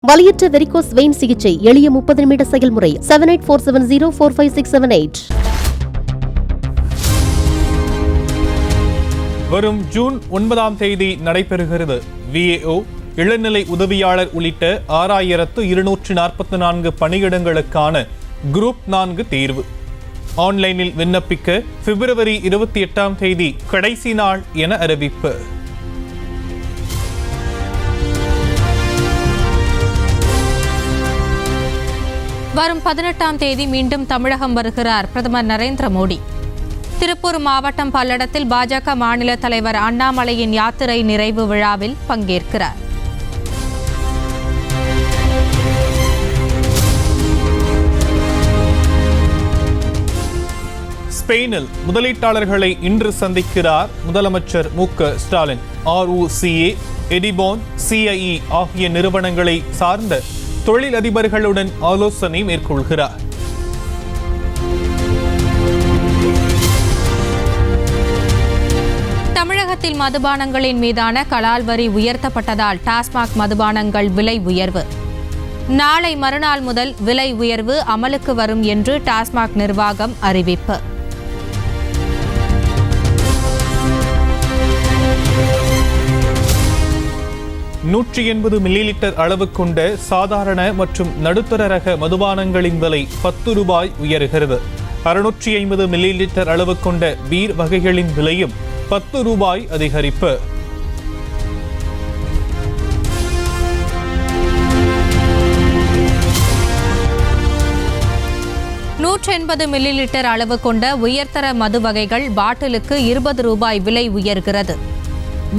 வலியற்ற varicose vein சிகிச்சை எளிய 30 நிமிட செயல்முறை 7847045678. வரும் ஜூன் 9 நடைபெறுகிறது VAO இளநிலை உதவியாளர் உள்ளிட்ட 6244 பணியிடங்களுக்கான குரூப் 4 தேர்வு. ஆன்லைனில் விண்ணப்பிக்க பிப்ரவரி 28 கடைசி நாள் என அறிவிப்பு. வரும் 18 மீண்டும் தமிழகம் வருகிறார் பிரதமர் நரேந்திர மோடி. திருப்பூர் மாவட்டம் பல்லடத்தில் பாஜக மாநில தலைவர் அண்ணாமலையின் யாத்திரை நிறைவு விழாவில் பங்கேற்கிறார். ஸ்பெயினில் முதலீட்டாளர்களை இன்று சந்திக்கிறார் முதலமைச்சர் மு.க. ஸ்டாலின். ROCA, எடிபோன், CIE ஆகிய நிறுவனங்களை சார்ந்த தொழிலதிபர்களுடன் ஆலோசனை மேற்கொள்கிறார். தமிழகத்தில் மதுபானங்களின் மீதான கலால் வரி உயர்த்தப்பட்டதால் டாஸ்மாக் மதுபானங்கள் விலை உயர்வு. நாளை மறுநாள் முதல் விலை உயர்வு அமலுக்கு வரும் என்று டாஸ்மாக் நிர்வாகம் அறிவிப்பு. $180 அளவு கொண்ட சாதாரண மற்றும் நடுத்தர ரக மதுபானங்களின் விலை ₹10 உயர்கிறது. 650 ml அளவு கொண்ட பீர் வகைகளின் விலையும் ₹10 அதிகரிப்பு. ml அளவு கொண்ட உயர்தர மது வகைகள் பாட்டிலுக்கு ₹20 விலை உயர்கிறது.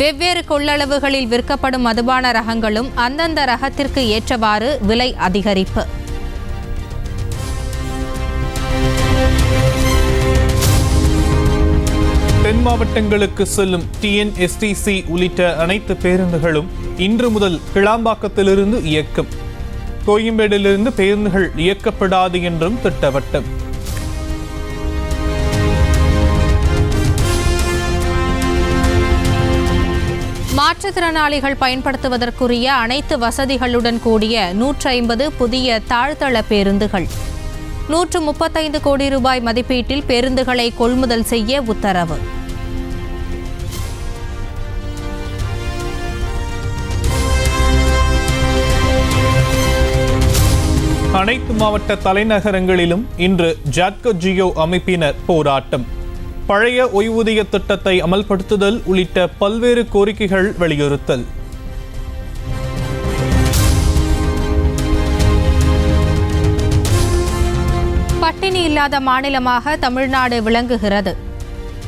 வெவ்வேறு கொள்ளளவுகளில் விற்கப்படும் மதுபான ரகங்களும் அந்தந்த ரகத்திற்கு ஏற்றவாறு விலை அதிகரிப்பு. தென் மாவட்டங்களுக்கு செல்லும் TNSTC உள்ளிட்ட அனைத்து பேருந்துகளும் இன்று முதல் கிளாம்பாக்கத்திலிருந்து இயக்கும். கோயம்பேடிலிருந்து பேருந்துகள் இயக்கப்படாது என்றும் திட்டவட்டம். மாற்றுத்திறனாளிகள் பயன்படுத்துவதற்குரிய அனைத்து வசதிகளுடன் கூடிய 150 புதிய தாழ்தள பேருந்துகள். ₹135 கோடி மதிப்பீட்டில் பேருந்துகளை கொள்முதல் செய்ய உத்தரவு. அனைத்து மாவட்ட தலைநகரங்களிலும் இன்று ஜாட்கோ ஜியோ அமைப்பினர் போராட்டம். பழைய ஓய்வூதிய திட்டத்தை அமல்படுத்துதல் உள்ளிட்ட பல்வேறு கோரிக்கைகள் வலியுறுத்தல். பட்டினி இல்லாத மாநிலமாக தமிழ்நாடு விளங்குகிறது.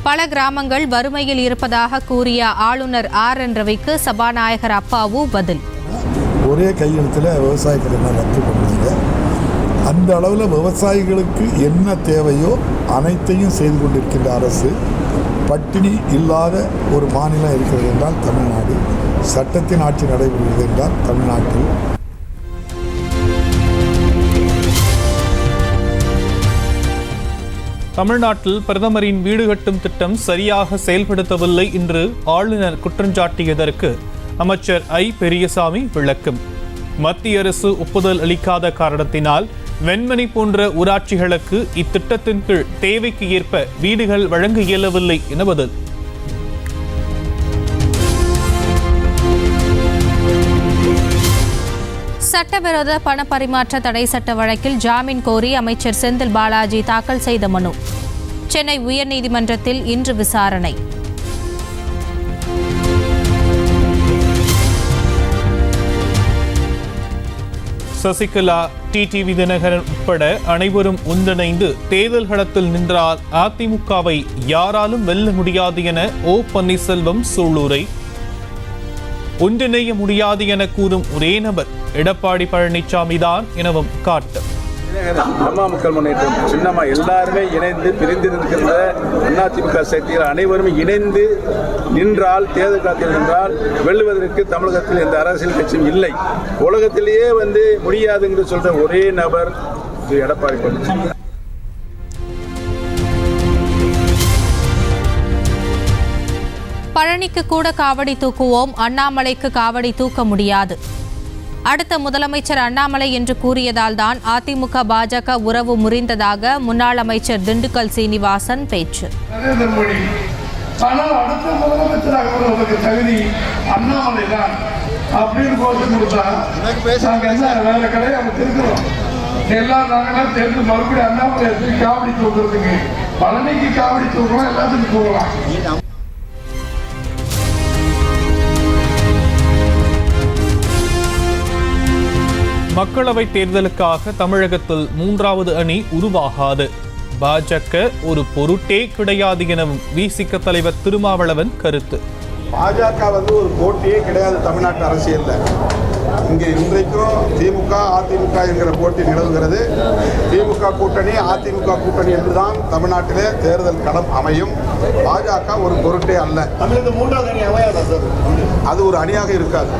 பல கிராமங்கள் வறுமையில் இருப்பதாக கூறிய ஆளுநர் R.N. ரவிக்கு சபாநாயகர் அப்பாவு பதில். ஒரே கையெழுத்தில் விவசாயிகள் ரத்து பண்ணாங்க. அந்த அளவில் விவசாயிகளுக்கு என்ன தேவையோ அனைத்தையும் செய்து கொண்டிருக்கின்ற அரசு. பட்டினி இல்லாத ஒரு மாநிலம் இருக்கிறது என்றால் தமிழ்நாடு. சட்டத்தின் ஆட்சி நடைபெறுகிறது என்றால் தமிழ்நாட்டில். தமிழ்நாட்டில் பிரதமரின் வீடு கட்டும் திட்டம் சரியாக செயல்படுத்தவில்லை என்று ஆளுநர் குற்றஞ்சாட்டியதற்கு அமைச்சர் I. பெரியசாமி விளக்கம். மத்திய அரசு ஒப்புதல் அளிக்காத காரணத்தினால் வெண்மணி போன்ற ஊராட்சிகளுக்கு இத்திட்டத்தின் கீழ் தேவைக்கு ஏற்ப வீடுகள் வழங்க இயலவில்லை என பதில். சட்டவிரோத பண பரிமாற்ற தடை சட்ட வழக்கில் ஜாமீன் கோரி அமைச்சர் செந்தில் பாலாஜி தாக்கல் செய்த மனு சென்னை உயர்நீதிமன்றத்தில் இன்று விசாரணை. சசிகலா, TTV தினகரன் உட்பட அனைவரும் ஒன்றிணைந்து தேர்தல் களத்தில் நின்றால் அதிமுகவை யாராலும் வெல்ல முடியாது என O. பன்னீர்செல்வம் சூளுரை. ஒன்றிணைய முடியாது என கூறும் ஒரே நபர் எடப்பாடி பழனிசாமி தான் எனவும் காட்டும். அம்மா மக்கள் முன்னேற்றம் சின்னமா எல்லாருமே இணைந்து பிரிந்திருக்கின்ற அதிமுக சக்திகள் அனைவரும் இணைந்து நின்றால் தேர்தல் காலத்தில் நின்றால் வெல்லுவதற்கு தமிழகத்தில் எந்த அரசியல் கட்சியும் இல்லை. உலகத்திலேயே முடியாது என்று சொல்ற ஒரே நபர் எடப்பாடி பழனிசாமி. பழனிக்கு கூட காவடி தூக்குவோம், அண்ணாமலைக்கு காவடி தூக்க முடியாது. அடுத்த முதலமைச்சர் அண்ணாமலை என்று கூறியதால் தான் அதிமுக பாஜக உறவு முறிந்ததாக முன்னாள் அமைச்சர் திண்டுக்கல் சீனிவாசன் பேச்சு. நரேந்திர மோடி ஆனால் அடுத்த முதலமைச்சராக வருவதற்கு தகுதி அண்ணாமலை தான் அப்படின்னு கோஷம் கொடுத்தா நாங்கள் என்ன வேற கடையை அவங்க திருக்கிறோம். எல்லாம் நாங்களாம் தெரிஞ்சு மறுபடியும் அண்ணாமலை எடுத்து காவடி தூக்குறதுக்கு பழனிக்கு காவடி தூக்கலாம், எல்லாத்துக்கும் போகலாம். மக்களவைத் தேர்தலுக்காக தமிழகத்தில் 3வது அணி உருவாகாது. பாஜக ஒரு பொருட்டே கிடையாது எனவும் விசிக தலைவர் திருமாவளவன் கருத்து. பாஜக ஒரு போட்டியே கிடையாது தமிழ்நாட்டு அரசியலில். இங்கே இன்றைக்கும் திமுக அதிமுக என்கிற போட்டி நிலவுகிறது. திமுக கூட்டணி அதிமுக கூட்டணி என்றுதான் தமிழ்நாட்டிலே தேர்தல் களம் அமையும். பாஜக ஒரு பொருட்டே அல்ல. தமிழக 3வது அணி அமையாதா சார்? அது ஒரு அணியாக இருக்காது.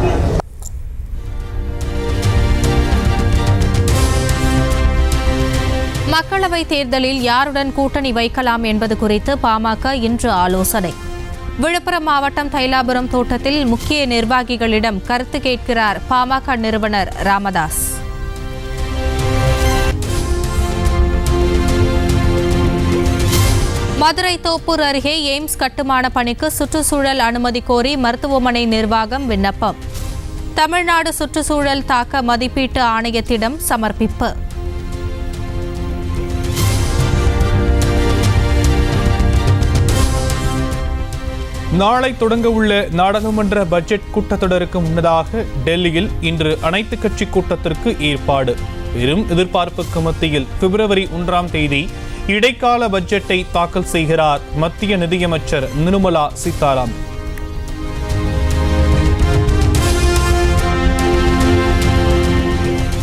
மக்களவைத் தேர்தலில் யாருடன் கூட்டணி வைக்கலாம் என்பது குறித்து பாமக இன்று ஆலோசனை. விழுப்புரம் மாவட்டம் தைலாபுரம் தோட்டத்தில் முக்கிய நிர்வாகிகளிடம் கருத்து கேட்கிறார் பாமக நிறுவனர் ராமதாஸ். மதுரை தோப்பூர் அருகே எய்ம்ஸ் கட்டுமான பணிக்கு சுற்றுச்சூழல் அனுமதி கோரி மருத்துவமனை நிர்வாகம் விண்ணப்பம். தமிழ்நாடு சுற்றுச்சூழல் தாக்க மதிப்பீட்டு ஆணையத்திடம் சமர்ப்பிப்பு. நாளை தொடங்க உள்ள நாடாளுமன்ற பட்ஜெட் கூட்டத்தொடருக்கு முன்னதாக டெல்லியில் இன்று அனைத்து கட்சி கூட்டத்திற்கு ஏற்பாடு. பெரும் எதிர்பார்ப்புக்கு மத்தியில் பிப்ரவரி 1ஆம் தேதி இடைக்கால பட்ஜெட்டை தாக்கல் செய்கிறார் மத்திய நிதியமைச்சர் நிர்மலா சீதாராமன்.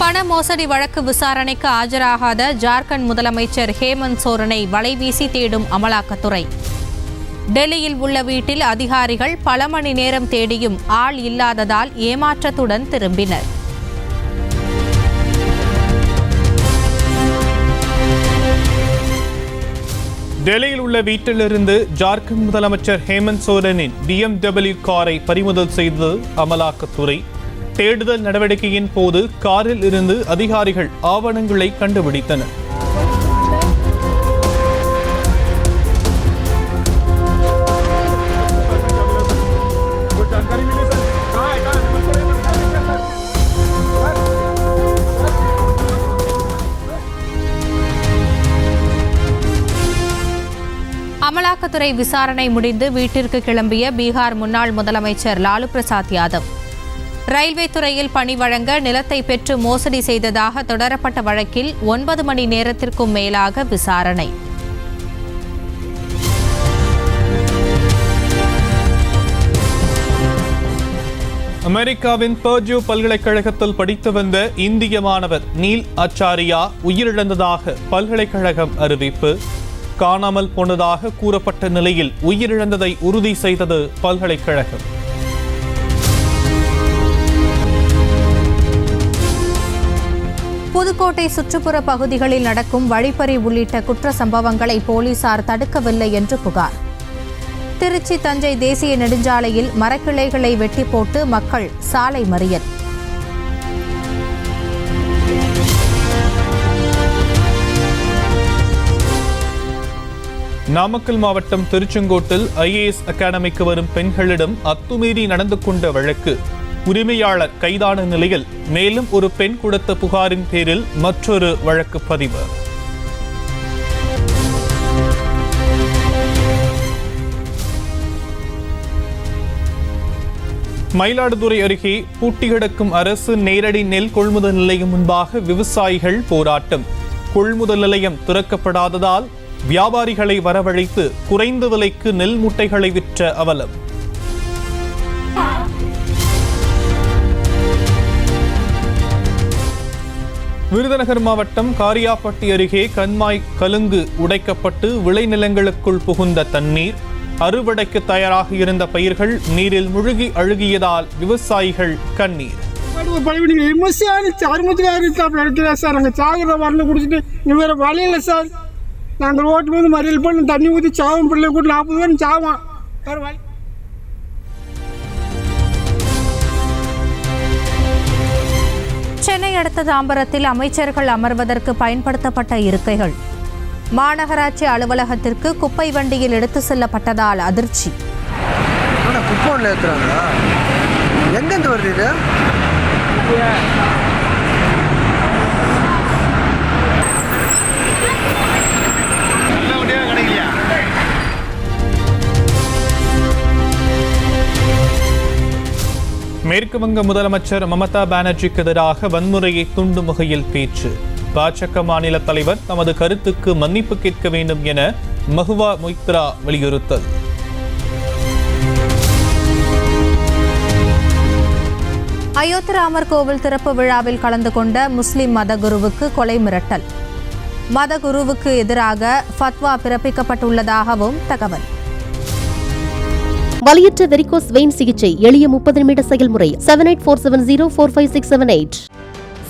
பண மோசடி வழக்கு விசாரணைக்கு ஆஜராகாத ஜார்க்கண்ட் முதலமைச்சர் ஹேமந்த் சோரனை வலைவீசி தேடும் அமலாக்கத்துறை. டெல்லியில் உள்ள வீட்டில் அதிகாரிகள் பல மணி நேரம் தேடியும் ஆள் இல்லாததால் ஏமாற்றத்துடன் திரும்பினர். டெல்லியில் உள்ள வீட்டிலிருந்து ஜார்க்கண்ட் முதலமைச்சர் ஹேமந்த் சோரனின் BMW காரை பறிமுதல் செய்தது அமலாக்கத்துறை. தேடுதல் நடவடிக்கையின் போது காரில் இருந்து அதிகாரிகள் ஆவணங்களை கண்டுபிடித்தனர். அமலாக்கத்துறை விசாரணை முடிந்து வீட்டிற்கு கிளம்பிய பீகார் முன்னாள் முதலமைச்சர் லாலு பிரசாத் யாதவ். ரயில்வே துறையில் பணி வழங்க நிலத்தை பெற்று மோசடி செய்ததாக தொடரப்பட்ட வழக்கில் 9 மணி நேரத்திற்கும் மேலாக விசாரணை. அமெரிக்காவின் பர்டியூ பல்கலைக்கழகத்தில் படித்து வந்த இந்திய மாணவர் நீல் ஆச்சாரியா உயிரிழந்ததாக பல்கலைக்கழகம் அறிவிப்பு. காணாமல் போனதாக கூறப்பட்ட நிலையில் உயிரிழந்ததை உறுதி செய்தது பல்கலைக்கழகம். புதுக்கோட்டை சுற்றுப்புற பகுதிகளில் நடக்கும் வழிப்பறி உள்ளிட்ட குற்ற சம்பவங்களை போலீசார் தடுக்கவில்லை என்று புகார். திருச்சி தஞ்சை தேசிய நெடுஞ்சாலையில் மரக்கிளைகளை வெட்டி போட்டு மக்கள் சாலை மறியல். நாமக்கல் மாவட்டம் திருச்செங்கோட்டில் IAS அகாடமிக்கு வரும் பெண்களிடம் அத்துமீறி நடந்து கொண்ட வழக்கு. உரிமையாளர் கைதான நிலையில் மேலும் ஒரு பெண் கொடுத்த புகாரின் பேரில் மற்றொரு வழக்கு பதிவு. மயிலாடுதுறை அருகே பூட்டி கிடக்கும் அரசு நேரடி நெல் கொள்முதல் நிலையம் முன்பாக விவசாயிகள் போராட்டம். கொள்முதல் நிலையம் திறக்கப்படாததால் வியாபாரிகளை வரவழைத்து குறைந்த விலைக்கு நெல் மூட்டைகளை விற்ற அவலம். விருதுநகர் மாவட்டம் காரியாப்பட்டி அருகே கண்மாய் கலுங்கு உடைக்கப்பட்டு விளைநிலங்களுக்குள் புகுந்த தண்ணீர். அறுவடைக்கு தயாராக இருந்த பயிர்கள் நீரில் முழுகி அழுகியதால் விவசாயிகள் கண்ணீர். நாங்கள் ரோட்டு வந்து மறியல் பண்ணி தண்ணி ஊற்றி சாவும் பிள்ளை கூட 40 பேர் சாவான். சென்னை அடுத்த தாம்பரத்தில் அமைச்சர்கள் அமர்வதற்கு பயன்படுத்தப்பட்ட இருக்கைகள் மாநகராட்சி அலுவலகத்திற்கு குப்பை வண்டியில் எடுத்து செல்லப்பட்டதால் அதிர்ச்சி. எங்கேருந்து வருது இது? மேற்கு வங்க முதலமைச்சர் மமதா பானர்ஜிக்கு எதிராக வன்முறையை தூண்டும் வகையில் பேச்சு. பாஜக மாநில தலைவர் தமது கருத்துக்கு மன்னிப்பு கேட்க வேண்டும் என மஹுவா மொய்த்ரா வலியுறுத்தல். அயோத்திராமர் கோவில் திறப்பு விழாவில் கலந்து கொண்ட முஸ்லிம் மதகுருவுக்கு கொலை மிரட்டல். மதகுருவுக்கு எதிராக ஃபத்வா பிறப்பிக்கப்பட்டுள்ளதாகவும் தகவல். வலியற்ற வெரிகோஸ் வெயின் சிகிச்சை எளிய 30 நிமிட செயல்முறை. 7847045678.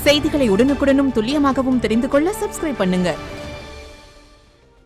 செய்திகளை உடனுக்குடனும் துல்லியமாகவும் தெரிந்து கொள்ள சப்ஸ்கிரைப் பண்ணுங்க.